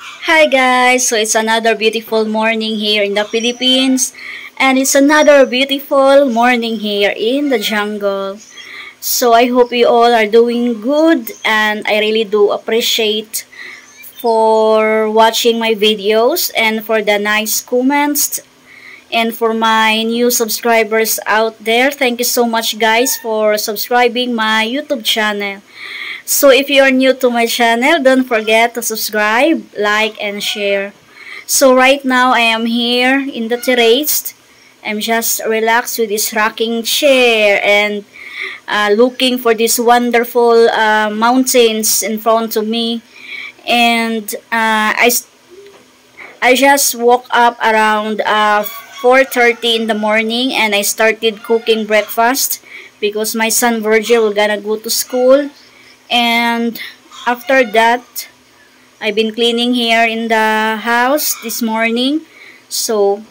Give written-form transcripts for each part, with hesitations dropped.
Hi guys, so it's another beautiful morning here in the Philippines and it's another beautiful morning here in the jungle. So I hope you all are doing good and I really do appreciate for watching my videos and for the nice comments and for my new subscribers out there. Thank you so much guys for subscribing my YouTube channel. So if you are new to my channel, don't forget to subscribe, like, and share. So right now I am here in the terrace. I'm just relaxed with this rocking chair and looking for these wonderful mountains in front of me. And I just woke up around 4:30 in the morning and I started cooking breakfast because my son Virgil will gonna go to school. And after that, I've been cleaning here in the house this morning. So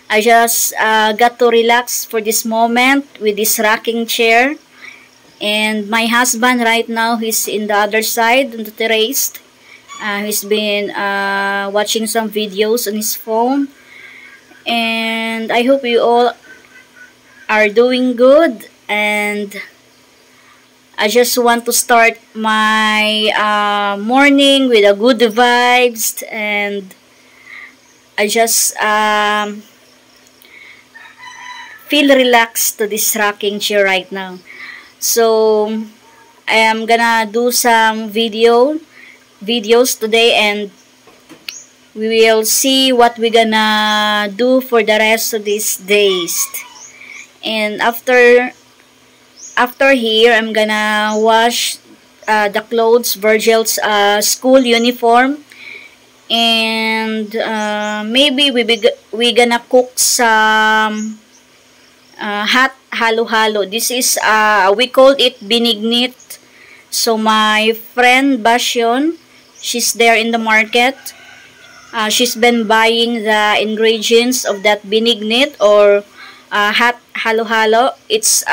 I just got to relax for this moment with this rocking chair. And my husband right now, he's in the other side on the terrace. He's been watching some videos on his phone. And I hope you all are doing good. And I just want to start my morning with a good vibes, and I just feel relaxed to this rocking chair right now. So I am gonna do some videos today, and we will see what we're gonna do for the rest of these days. And after here, I'm gonna wash the clothes, Virgil's school uniform, and maybe we gonna cook some hot halo-halo. This is we call it binignit. So my friend Basyon, she's there in the market. She's been buying the ingredients of that binignit or hot halo-halo. It's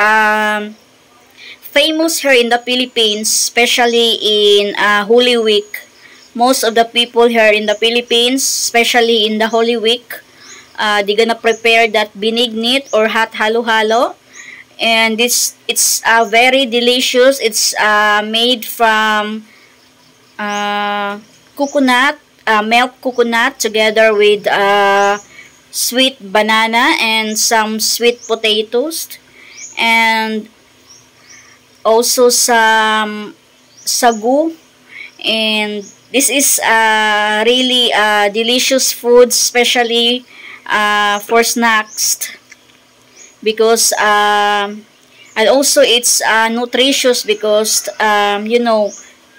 famous here in the Philippines, especially in Holy Week. Most of the people here in the Philippines, especially in the Holy Week, they're gonna prepare that binignit or hot halo-halo. And it's very delicious. It's made from coconut, milk coconut together with sweet banana and some sweet potatoes. And also some sagu, and this is really delicious food, especially for snacks, because and also it's nutritious because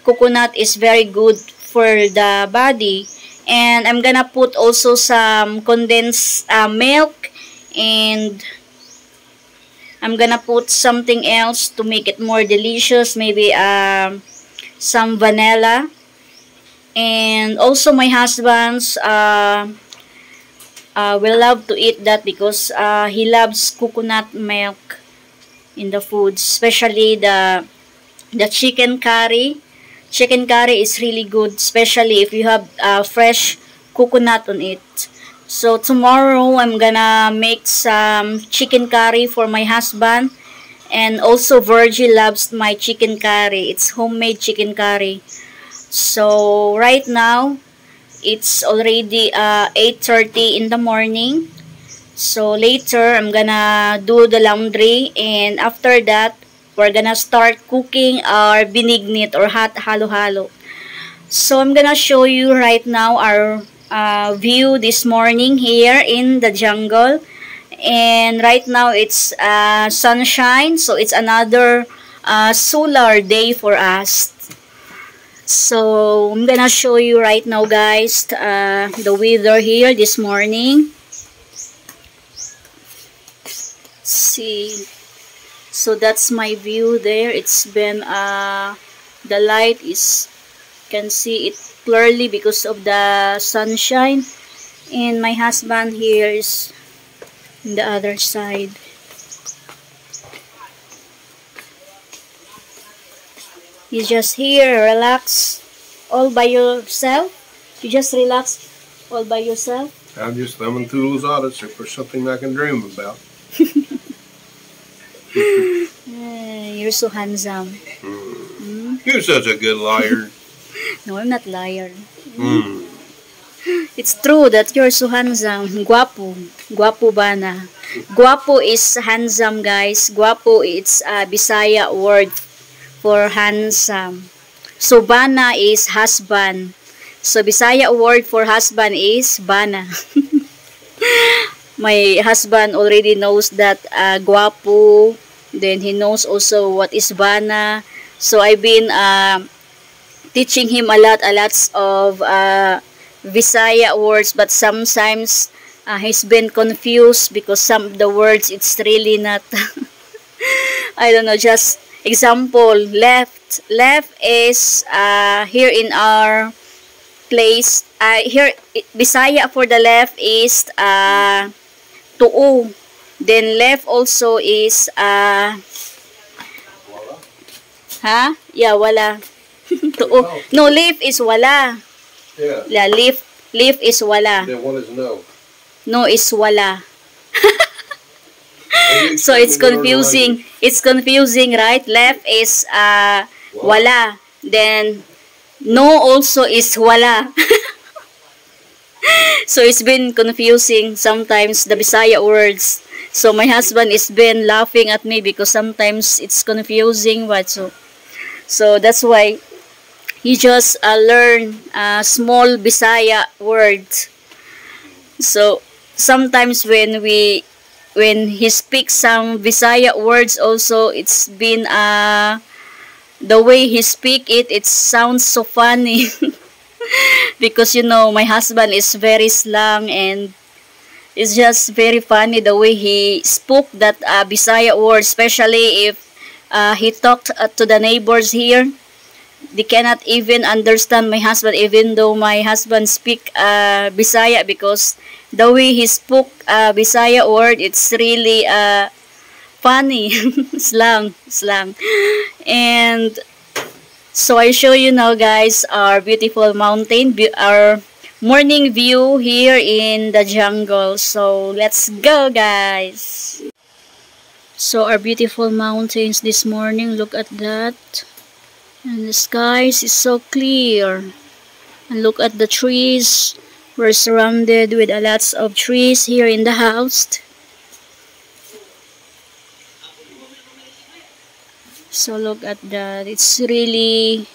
coconut is very good for the body. And I'm gonna put also some condensed milk, and I'm gonna put something else to make it more delicious, maybe some vanilla. And also my husband's will love to eat that because he loves coconut milk in the food, especially the chicken curry. Chicken curry is really good, especially if you have fresh coconut on it. So tomorrow I'm gonna make some chicken curry for my husband, and also Virgil loves my chicken curry. It's homemade chicken curry. So right now it's already 8:30 in the morning. So later I'm gonna do the laundry, and after that we're gonna start cooking our binignit or hot halo-halo. So I'm gonna show you right now our view this morning here in the jungle. And right now it's sunshine, so it's another solar day for us. So I'm gonna show you right now guys the weather here this morning. See, so that's my view there. It's been the light is, can see it clearly because of the sunshine, and my husband here is in the other side. He's just here relax all by yourself. You just relax all by yourself? I'm just thumbing through Lozadas if there's something I can dream about. You're so handsome. You're such a good liar. No, I'm not liar. It's true that you're so handsome. Guapo. Guapo bana. Guapo is handsome, guys. Guapo, it's a Bisaya word for handsome. So, bana is husband. So, Bisaya word for husband is bana. My husband already knows that guapo. Then, he knows also what is bana. So, I've been teaching him a lot of Visaya words, but sometimes he's been confused because some of the words, it's really not, I don't know, just example, left. Left is here in our place, here, Bisaya for the left is tuo. Then left also is, yeah, wala. Tuo. No, left is wala. Yeah. Leaf is wala. Then what is no? No is wala. So it's confusing. It's confusing, right? Left is wala. Then no also is wala. So it's been confusing sometimes the Bisaya words. So my husband is been laughing at me because sometimes it's confusing, but so that's why he just learn small Bisaya words. So sometimes when he speaks some Bisaya words also, it's been the way he speak it, it sounds so funny. Because you know my husband is very slang and it's just very funny the way he spoke that Bisaya word, especially if he talked to the neighbors here. They cannot even understand my husband, even though my husband speak Bisaya, because the way he spoke Bisaya word, it's really funny. slang. And so I show you now, guys, our beautiful mountain, our morning view here in the jungle. So let's go, guys. So our beautiful mountains this morning, look at that. And the skies is so clear. And look at the trees. We're surrounded with a lots of trees here in the house. So look at that. It's really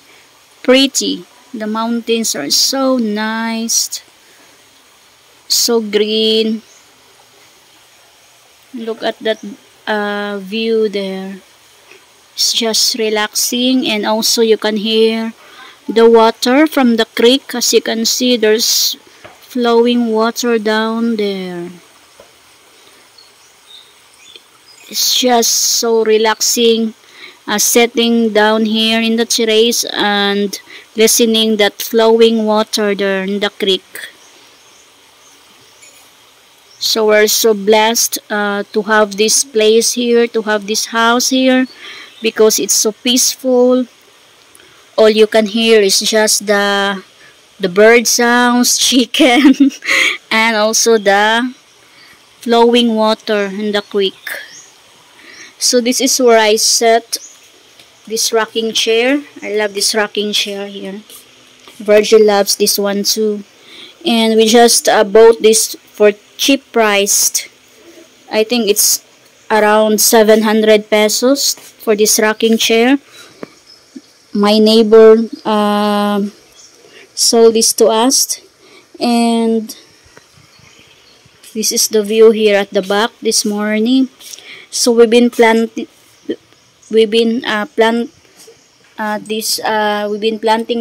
pretty. The mountains are so nice. So green. Look at that view there. It's just relaxing, and also you can hear the water from the creek. As you can see, there's flowing water down there. It's just so relaxing, sitting down here in the terrace and listening that flowing water there in the creek. So we're so blessed to have this place here, to have this house here, because it's so peaceful. All you can hear is just the bird sounds, chicken, and also the flowing water in the creek. So this is where I set this rocking chair. I love this rocking chair here. Virgil loves this one too. And we just bought this for cheap priced. I think it's around 700 pesos for this rocking chair. My neighbor sold this to us, and this is the view here at the back this morning. So we've been planting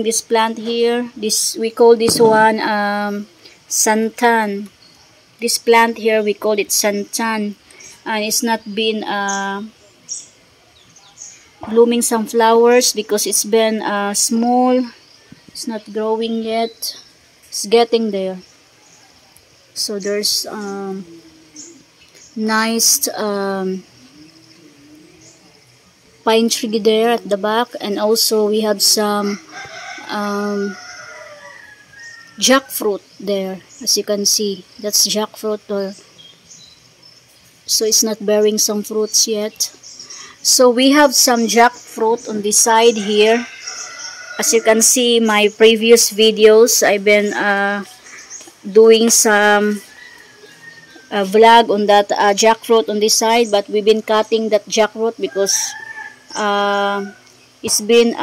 this plant here. This, we call this one santan. This plant here, we call it santan, and it's not been blooming some flowers because it's been small. It's not growing yet. It's getting there. So there's nice pine tree there at the back, and also we have some jackfruit there. As you can see, that's jackfruit there. So it's not bearing some fruits yet. So we have some jackfruit on the side here. As you can see, my previous videos, I've been doing some vlog on that jackfruit on this side, but we've been cutting that jackfruit because it's been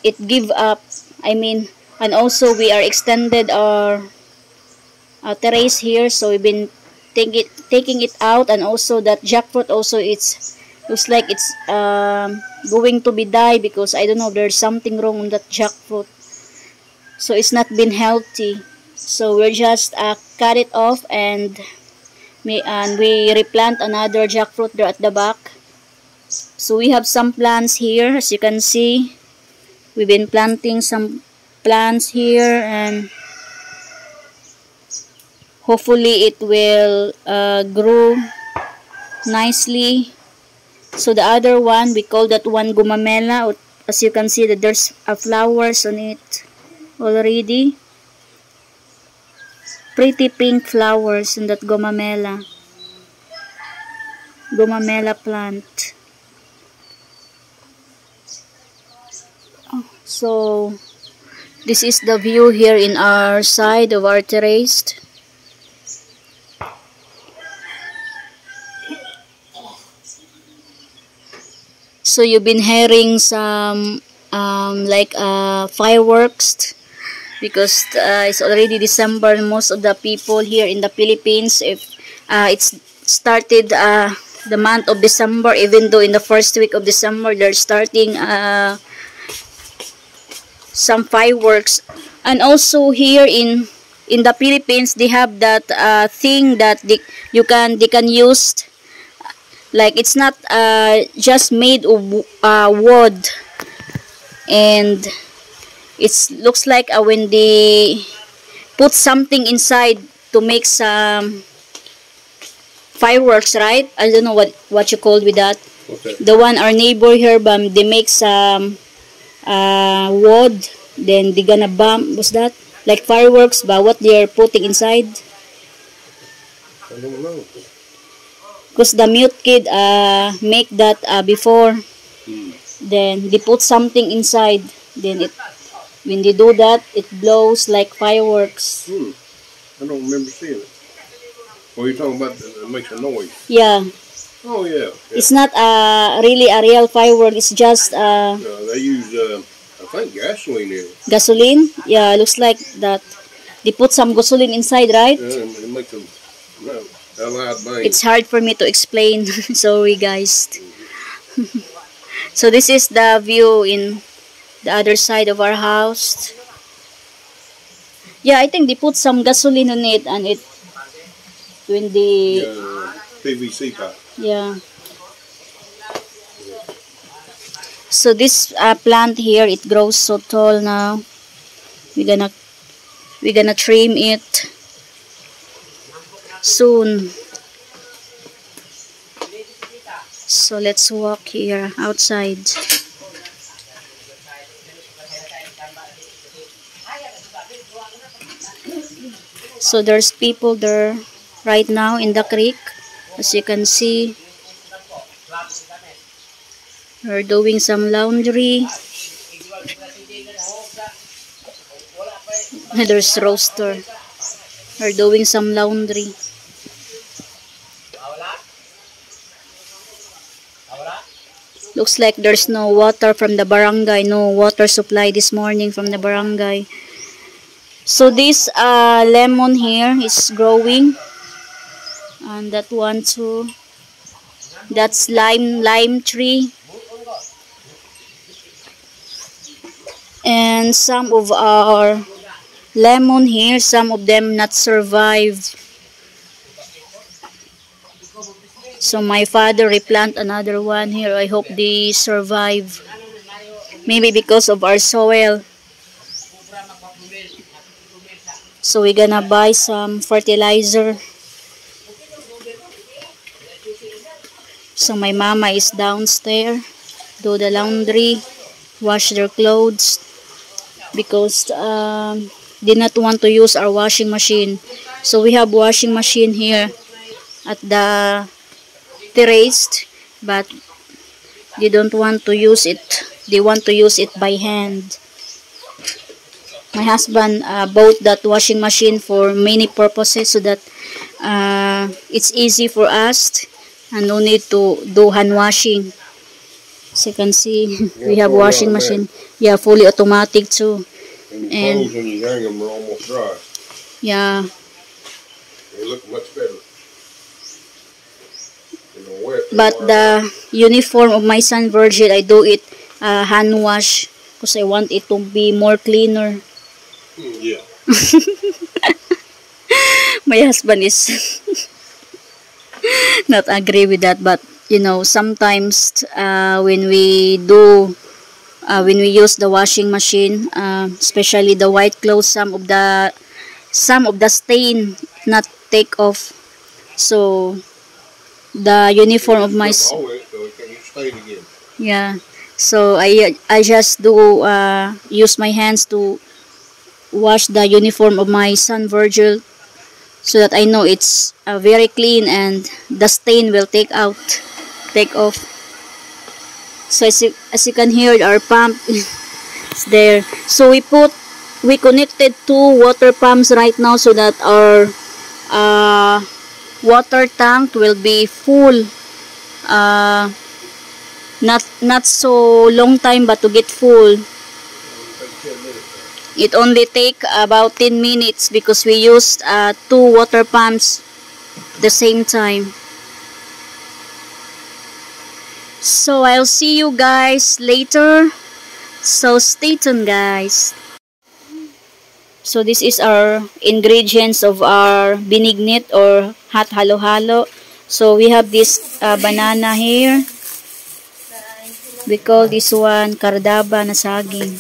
it give up, I mean, and also we are extended our terrace here, so we've been taking it out. And also that jackfruit also, it's looks like it's going to be die, because I don't know, there's something wrong on that jackfruit, so it's not been healthy. So we're just cut it off, and we replant another jackfruit there at the back. So we have some plants here. As you can see, we've been planting some plants here, and hopefully it will grow nicely. So the other one, we call that one gumamela. As you can see, that there's flowers on it already. Pretty pink flowers in that gumamela plant. So this is the view here in our side of our terrace. So you've been hearing some fireworks, because it's already December. Most of the people here in the Philippines, if it's started the month of December, even though in the first week of December they're starting some fireworks. And also here in the Philippines, they have that thing that they can use. Like, it's not just made of wood, and it looks like when they put something inside to make some fireworks, right? I don't know what you call with that. Okay. The one our neighbor here, they make some wood, then they gonna bomb. What's that? Like fireworks, but what they're putting inside? I don't know. Because the mute kid make that before. Then they put something inside. Then when they do that, it blows like fireworks. I don't remember seeing it. Oh, you're talking about it makes a noise? Yeah. Oh, yeah. It's not really a real firework. It's just they use, I think, gasoline in it. gasoline. Yeah, looks like that. They put some gasoline inside, right? Yeah, it makes a loud bang. It's hard for me to explain. Sorry, guys. So this is the view in the other side of our house. Yeah, I think they put some gasoline on it, and it when the PVC pipe. yeah. So this plant here, it grows so tall now. We're gonna trim it soon. So let's walk here outside. So there's people there right now in the creek. As you can see, they're doing some laundry. There's roaster. They're doing some laundry. Looks like there's no water from the barangay, no water supply this morning from the barangay. So this lemon here is growing, and that one too. That's lime tree. And some of our lemon here, some of them not survive. So my father replant another one here. I hope they survive. Maybe because of our soil. So we're gonna buy some fertilizer. So my mama is downstairs, do the laundry, wash their clothes, because did not want to use our washing machine. So we have washing machine here at the terrace, but they don't want to use it. They want to use it by hand. My husband bought that washing machine for many purposes so that it's easy for us and no need to do hand washing. As you can see, we have washing machine. Yeah, fully automatic too. And the clothes when you hang them are almost dry. Yeah. They look much better. Wet, But the uniform of my son Virgil, I do it hand wash because I want it to be more cleaner. Yeah. My husband is not agree with that, but you know, sometimes when we use the washing machine, especially the white clothes, some of the stain not take off. So the uniform of my yeah, so I just do use my hands to wash the uniform of my son Virgil so that I know it's very clean and the stain will take off. So as you can hear, our pump is there. So we connected 2 water pumps right now so that our water tank will be full. Not so long time, but to get full. It only take about 10 minutes because we used 2 water pumps at the same time. So I'll see you guys later. So stay tuned, guys. So this is our ingredients of our binignit or hot halo-halo. So we have this banana here. We call this one kardaba na saging.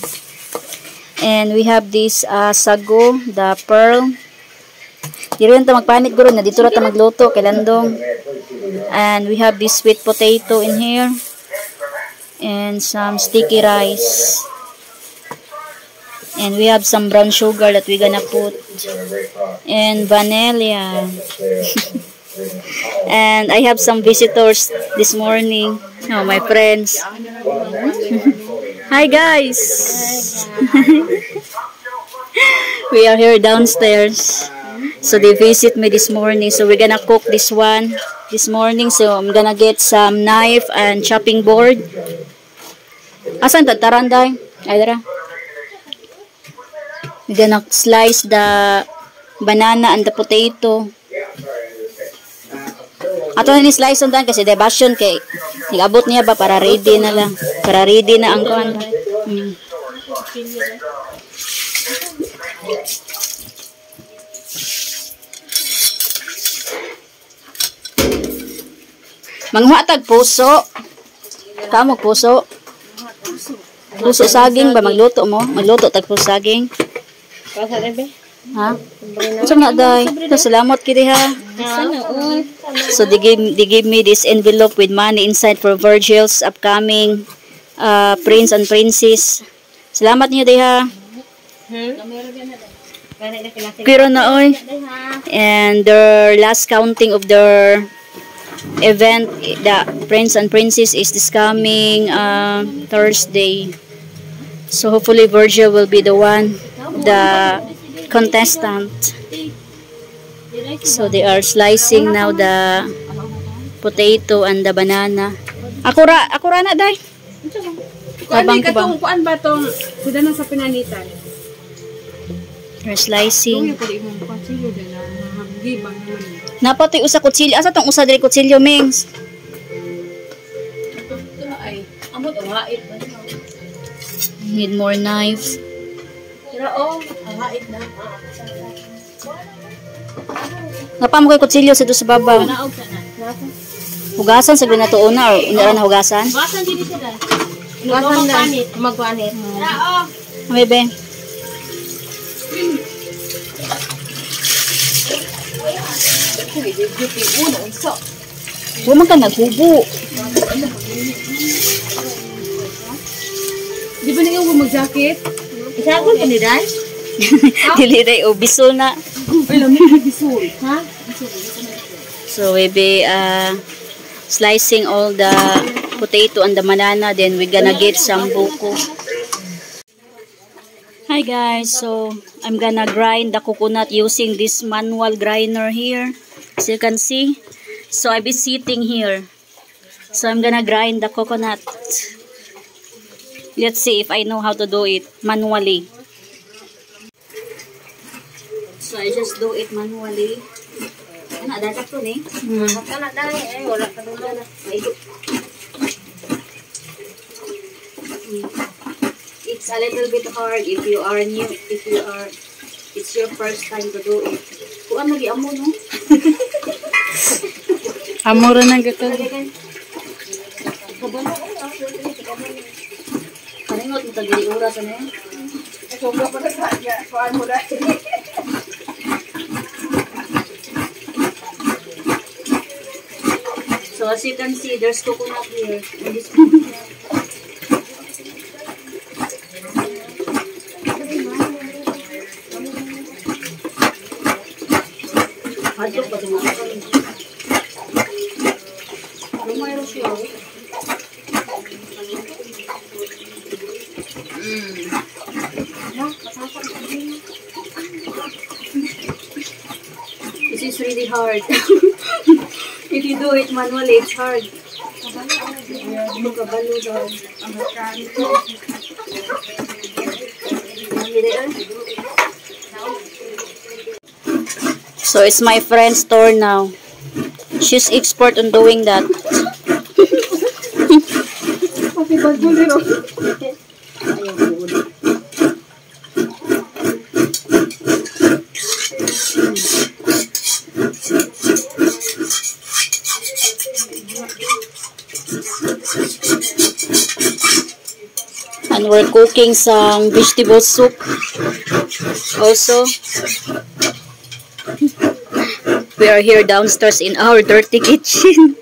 And we have this sago, the pearl. Di rin ito magpanit guro na dito na ito magluto kay Landong. And we have this sweet potato in here. And some sticky rice. And we have some brown sugar that we're gonna put. And vanilla. And I have some visitors this morning. Oh, my friends. Hi guys. We are here downstairs. So they visit me this morning. So we're gonna cook this one this morning. So I'm gonna get some knife and chopping board. Asan tataran day? Ay dara. We're gonna slice the banana and the potato. Ato ni slice on dan kasi debasyon kay nigabot niya ba para ready na lang. Para ready na ang kuan. Manghuatag puso. Kamo puso. Puso saging ba magluto mo? Magluto tag puso saging. Kasa rebe? Ha? So nga day. Salamat kidi ha. So they gave me this envelope with money inside for Virgil's upcoming prince and princess. Salamat niyo day ha. Pero na oy. And their last counting of their event, the prince and princess, is this coming Thursday. So hopefully Virgil will be the one, the contestant. So they are slicing now the potato and the banana. Ako ra na day. Kuan ka tong kuan ba tong sila na sa pinanitan. They're slicing. Pwede mo kutsilyo dala mahagibang naman. Napatoy usa kutsilyo. Asa tong usa diri kutsilyo, Mings? Ito ay amot o hait ba? Need more knives. Pero hait na. Napam ko kutsilyo sa do sa babaw. Naog ka na. Hugasan sa na to una or ina na hugasan? Hugasan dito sila. Hugasan na. Magpanit. Bebe. Huwag ka naghubo. Di ba na yung mag-jacket? Isagol ka ni Dan? Dili day o bisol na. Ay, lamig na bisul. Ha? So we be slicing all the potato and the banana, then we're gonna get some buko. Hi guys, so I'm gonna grind the coconut using this manual grinder here, as you can see. So I'll be sitting here, so I'm gonna grind the coconut. Let's see if I know how to do it manually. So I just do it manually. Ano, dapat to ni? Wala ka doon na. It's a little bit hard if you are new, it's your first time to do it. Kuan lagi amo no? Amo ra nang gato. Kaningot mo tagili oras ano eh? Sobra pa na kaya, kuan mo na. So as you can see, there's coconut here. And this coconut. Hadlok pa din ako. Lumayro siya. This is really hard. If you do it manually, it's hard. Kabalo daw. So it's my friend's turn now. She's expert on doing that. And we're cooking some vegetable soup also. We are here downstairs in our dirty kitchen.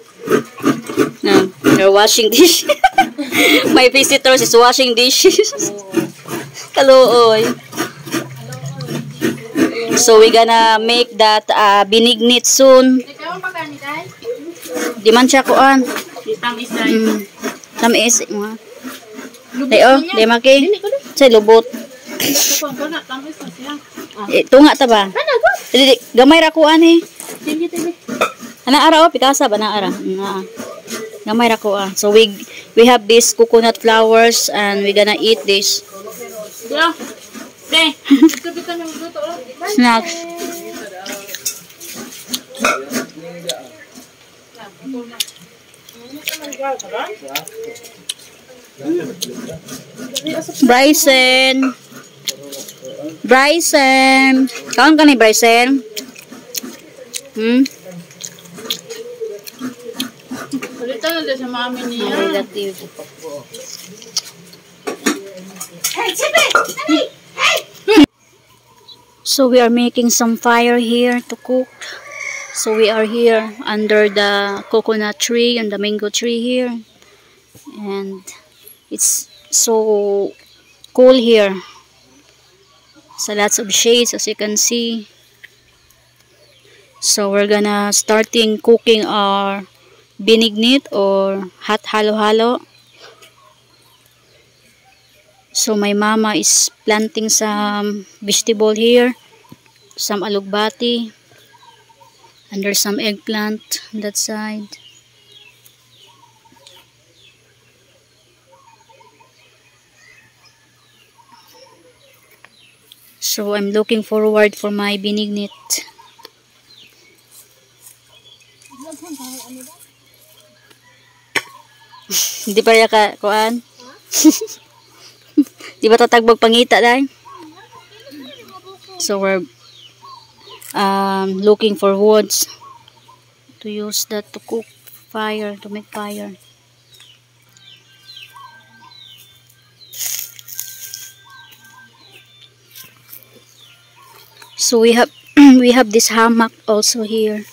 No, we're washing dishes. My visitors is washing dishes. Kaluoy. So we're gonna make that binignit soon. Di man siya kuan. Tamis mo. Dayo, di maki. Say lubot. Tunga ta ba? Gamay ra kuan eh. Ana ara o pitasa ba na ara? Gamay ra kuan. So we have this coconut flowers and we're gonna eat this. Snacks. Bryson. Kaon ka ni Bryson? Kulita na din sa mami niya. Relative. So we are making some fire here to cook. So we are here under the coconut tree and the mango tree here. And it's so cool here. So lots of shades as you can see. So we're gonna starting cooking our binignit or hot halo-halo. So my mama is planting some vegetable here, some alugbati, and there's some eggplant on that side. So I'm looking forward for my binignit. Di pa rin ka kuan? Di ba tatagbog pangita dahil? So we're looking for woods to use that to cook fire, to make fire. So we have we have this hammock also here.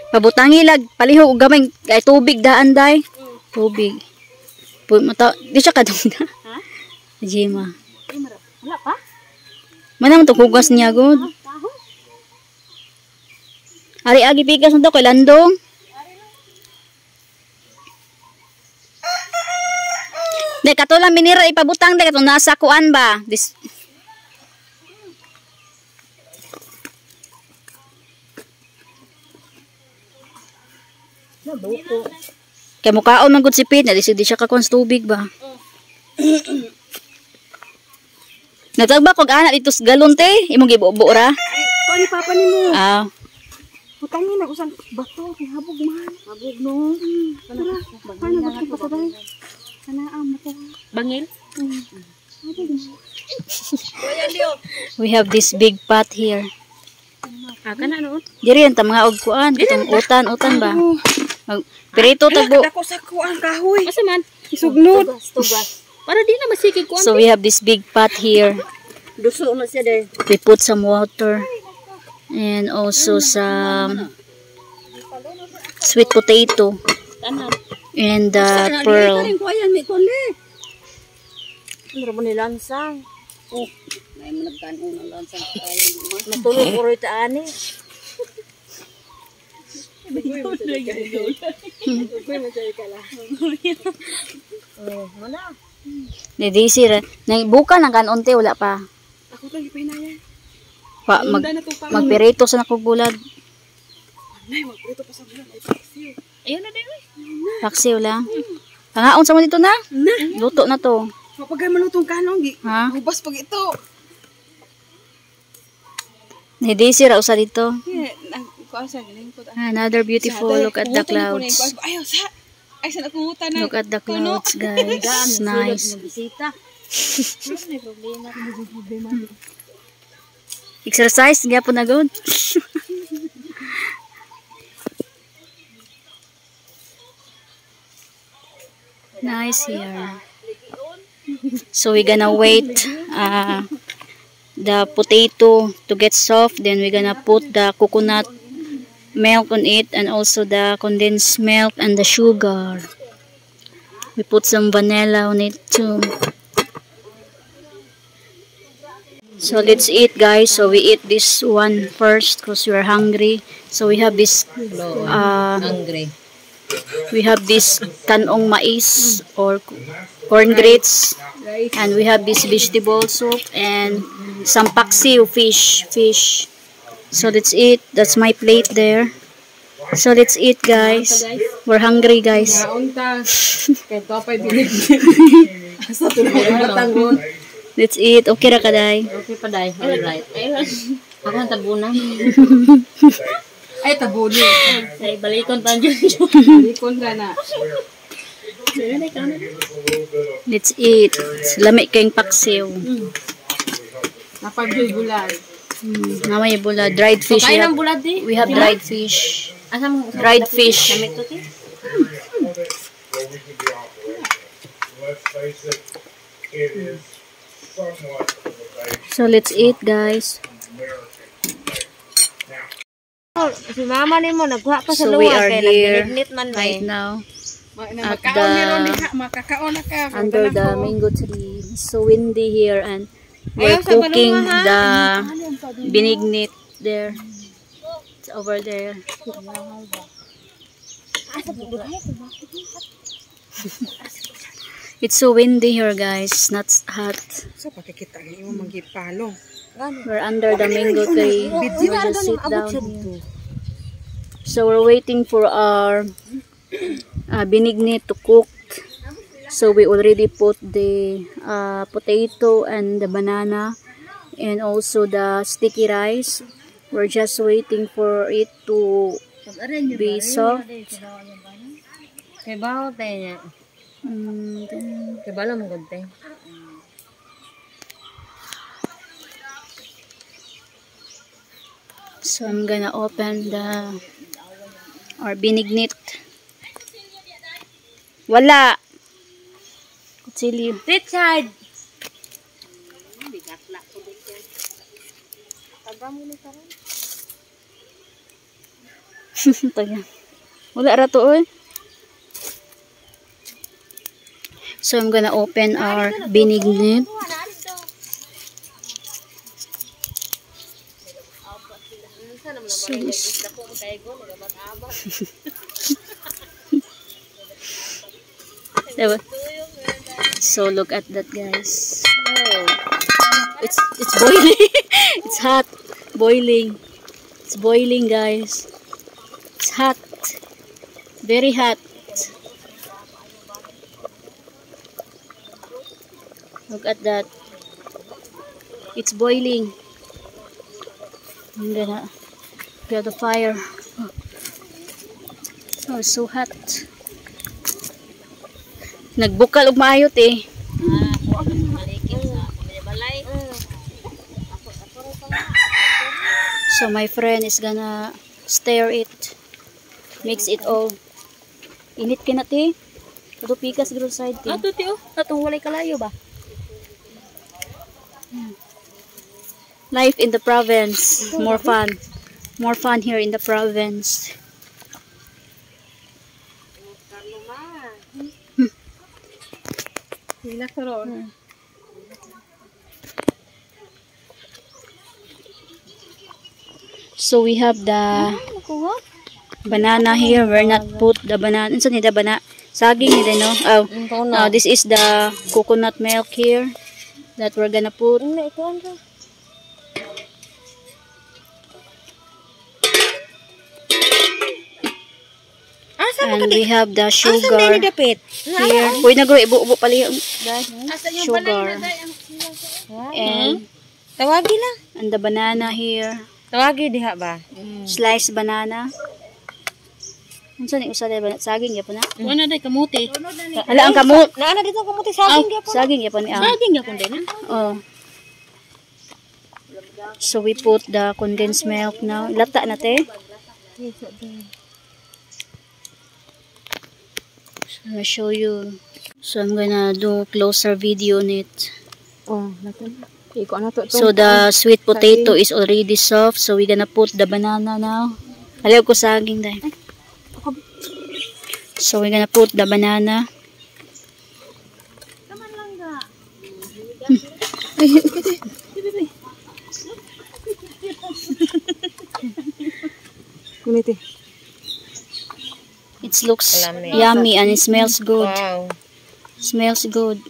Pabutangi lag palihog gamay kay tubig daan day. Tubig. Di siya kadong na. Ha? Jima. Wala pa? Manang to hugas niya gud. Ari agi bigas nito kay landong. Dek kato lang minira ipabutang dek kato nasa kuan ba? Kay mukaon man gud si Pete, di siya kakon sa tubig ba? Natagba kog anak dito sa galon te, imong gibubo ra. Kuan ni papa nimo. Ah, Utangin na usan bato kay habog man. Habog no. Paano ba kita sa bay? Kana ang bato. Bangil? we have this big pot here. Kana noon. Diri ang mga og kuan, kitong utan ba? Pirito tagbo. Dako sa kuan kahoy. Asa man? Isugnod. Tugas. Para di na masikig ko. So we have this big pot here. Duso na siya there. We put some water and also some sweet potato Tanan. and pearl. Kuyan mi konle. Ano mo nilansang? Oh, may managkanon ng lansang kayo. Matulog ko rin ani. Oh, mana? Didi sir, buka ng kanunti wala pa. Ako to gipahinayan. Pa magperito sa nakog bulag. Nay, magprito pa sa bulan ay paksiw. Ayun na din. Paksiw lang. Pangaon sa mo dito na? Luto na to. Mapagay man utong kanong gi. Ha? Hubas pag ito. Didi sir usa dito. Nang kuan sa galing ko. Another beautiful look at the clouds. Ayaw sa. Ay sa nakungutan na. Look at the clouds, guys. Nice. Bisita. May problema. Exercise gyapon na good. Nice here. So we're gonna wait the potato to get soft, then we're gonna put the coconut milk on it and also the condensed milk and the sugar. We put some vanilla on it too. So let's eat, guys. So we eat this one first because we are hungry. So we have this Hungry. we have this tanong mais or corn grits, and we have this vegetable soup and some paksiw fish. So let's eat. That's my plate there. So let's eat, guys. We're hungry, guys. Naunta. Kay to pa dinig. Asa to matanggon. Let's eat. Okay ra kaday. Okay pa dai. Alright. Ako ang tabunan. Ay tabuli. Ay balikon pa dyan. Balikon ka na. Let's eat. Lami kayong paksiw. Napagyoy bulan. Namay bula. Dried fish. Kain ng bulad di. We have dried fish. Asam Dried fish. Namit to ti. So let's eat, guys. Si mama ni mo nagkuha pa sa So we luwa are kay here naginit man right bay. now at Makakaon meron diha, makakaon na ka. under the mango tree. It's so windy here and we're Ayaw sa cooking balunga, the binignit there. It's over there. It's so windy here, guys. Not hot. Sa pakikita ni mo manggipalong. We're under the mango tree. We'll just sit down here. So we're waiting for our binignit to cook. So we already put the potato and the banana and also the sticky rice. We're just waiting for it to be soft. Kay bawo tay niya. Kay bala mo gud tay. So I'm gonna open our binignit. Wala. Kutsilyo. Richard. Taga. Wala ra to oy. So I'm gonna open our benignite. So, diba? So look at that, guys. Oh, it's boiling. It's hot, boiling. It's boiling, guys. It's hot, very hot. Look at that. It's boiling. I'm gonna get the fire. Oh, it's so hot. Nagbukal og maayot eh. So my friend is gonna stir it. Mix it all. Init ka na te. Ito pikas group side te. Ato tiyo. Atong walay kalayo ba? Life in the province. More fun. More fun here in the province. So we have the banana here. We're not put the banana. Unsa ni the banana? Saging ni no. Oh, this is the coconut milk here that we're gonna put. And we have the sugar here. Uy, nagro ibu-ubo pali guys. Sugar. And Tawagi lang. and the banana here. Tawagi diha ba? Sliced banana. Unsa ni usa day banana? Saging gyapon na. Wala day kamuti. Hala ang kamot. Naana dito kamuti saging gyapon. Saging gyapon ni ang. Saging gyapon din. Oh. So we put the condensed milk now. Lata na te. So I'm gonna show you. So I'm gonna do closer video on it. Oh, natin. Iko na to. So the sweet potato is already soft. So we're gonna put the banana now. Alaw ko saging dahil. So we're gonna put the banana. Kuniti. It looks yummy and it smells good. Wow. Smells good.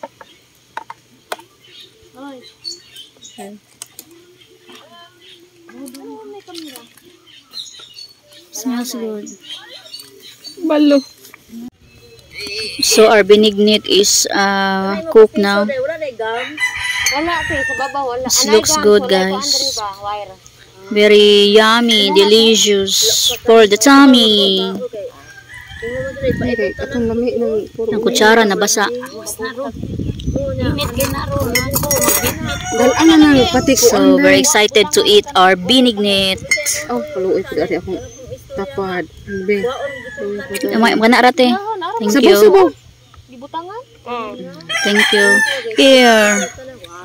Smells good. Balo. So our benignite is cooked now. Wala te sa baba wala. This looks good, guys. Very yummy, delicious for the tummy. Okay, katong lami ng puro. Ang kutsara nabasa. Dal-ana na pati ko. So very excited to eat our benignite. Oh, paluoy ko dati akong tapad. Be. Amay mana rate. Thank you. Sabaw-sabaw. Dibutangan? Thank you. Here.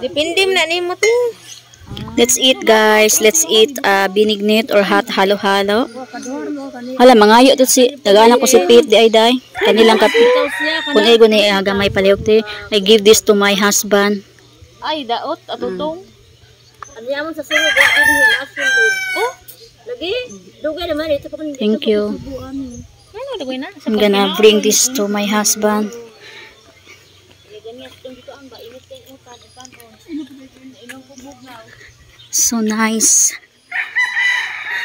Dipindim na nimo te. Let's eat, guys. Let's eat benignite or hot halo-halo. Hala, mangayo to si tagana ko si Pete di ay day. Kanilang kapit. Kun ay guni gamay palihog te. I give this to my husband. Ay daot atutong. Ano mo sa sunod wa dinhi asin lud. Oh. Lagi dugay naman ito pa kun. Thank you. Ano dugay na? I'm gonna bring this to my husband. So nice.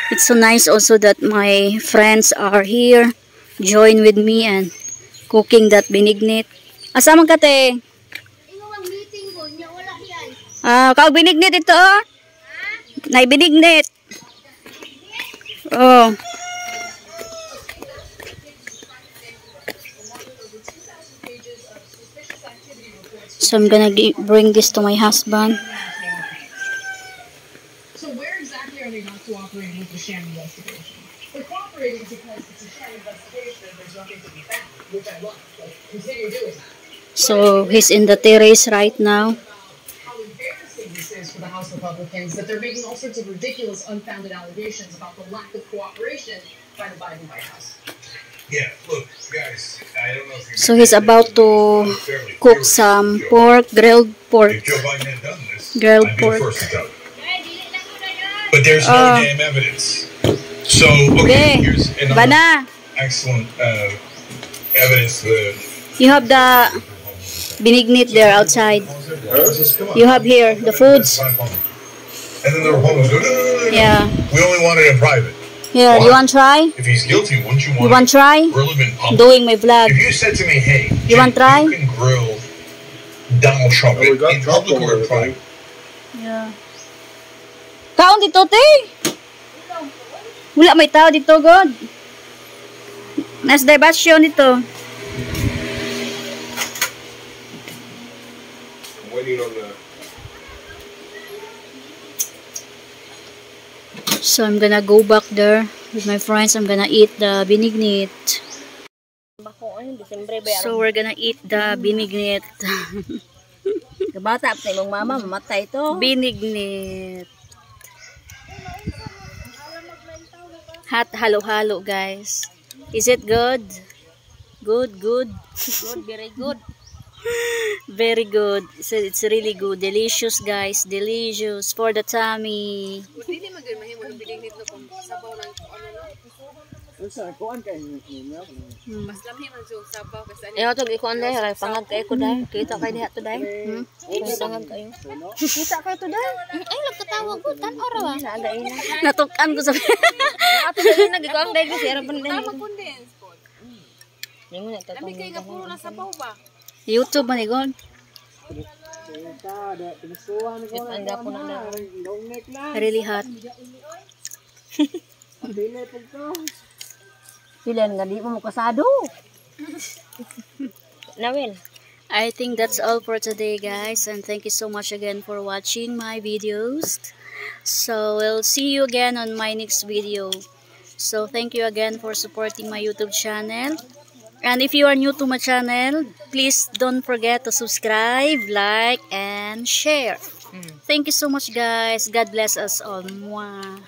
It's so nice also that my friends are here, join with me and cooking that benignite. Asa man ka te? Kag benignite ito oh. Nay benignite. Oh. So I'm gonna bring this to my husband. So where exactly are they not cooperating with the sham investigation? They're cooperating because it's a sham investigation and there's nothing to be found, which I love. Like, continue doing that. So he's in the terrace right now. How embarrassing this is for the House Republicans that they're making all sorts of ridiculous, unfounded allegations about the lack of cooperation by the Biden White House. Yeah, look, guys, I don't know if you So he's about to cook some pork, grilled pork. If Joe Biden had done this, Grilled I'd be pork. the first to tell you. But there's no damn evidence. So, Okay. okay, here's another Bana, excellent evidence that you have the binignit there outside. You have here the foods. And then the Republicans go, no. Yeah. We only want it in private. Here, you want try? If he's guilty, wouldn't you want You want to try? grill him in public? Doing my vlog. If you said to me, hey, You want try? you can grill Donald Trump Oh, we got in public or in chocolate. private. Yeah. Kaon dito, te? Wala may tao dito, God. Nas debasyon dito. I'm waiting on the. So I'm gonna go back there with my friends. I'm gonna eat the binignit. So we're gonna eat the binignit. Kabata pa imong mama mamatay to. Binignit. Hot halo-halo, guys. Is it good? Good. Good, very good. Very good. So it's really good. Delicious, guys. Delicious for the tummy. Ayaw to gikuan dai, ray pangag kay ko dai. Kita kay diha to dai. Pangag kayo. Kita kay to dai. Ay nagkatawag ko tan ora wa. Naga ina. Natukan ko sa Ato dai nagikuan dai kasi era ban dai. Ningon na tatong. Kay ka puro na sabaw ba? YouTube man igon. Ang gapo na na. Really hot. Pilan nga di mo kasado. Nawel. I think that's all for today, guys, and thank you so much again for watching my videos. So we'll see you again on my next video. So thank you again for supporting my YouTube channel. And if you are new to my channel, please don't forget to subscribe, like, and share. Thank you so much, guys. God bless us all. Mwah.